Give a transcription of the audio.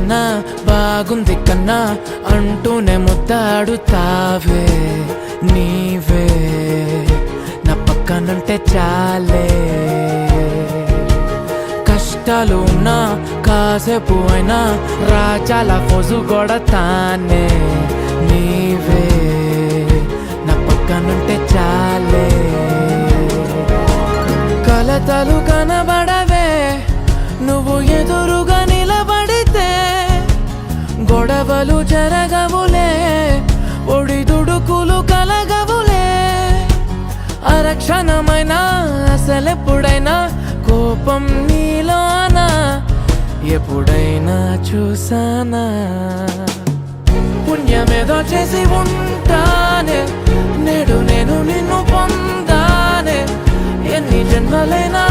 కన్నా బాగుంది కన్నా అంటూనే ముద్దాడుతావే నీవే నా పక్కనుంటే చాలే కష్టాలు ఉన్నా కాసేపు అయినా రాజాల ఫోజు కొడతానే నీవే నా పక్కనుంటే చాలే కలతలు కనబడవే నువ్వు ఎదురుగా నిలబడితే గొడవలు జరగవులే ఒడిదుడుకులు కలగవులే అరక్షణమైనా అసలెప్పుడైనా కోపం నీలోనా ఎప్పుడైనా చూసానా పుణ్యమేదో చేసి ఉంటానే నేడు నేను నిన్ను పొందానే ఎన్ని జన్మలైనా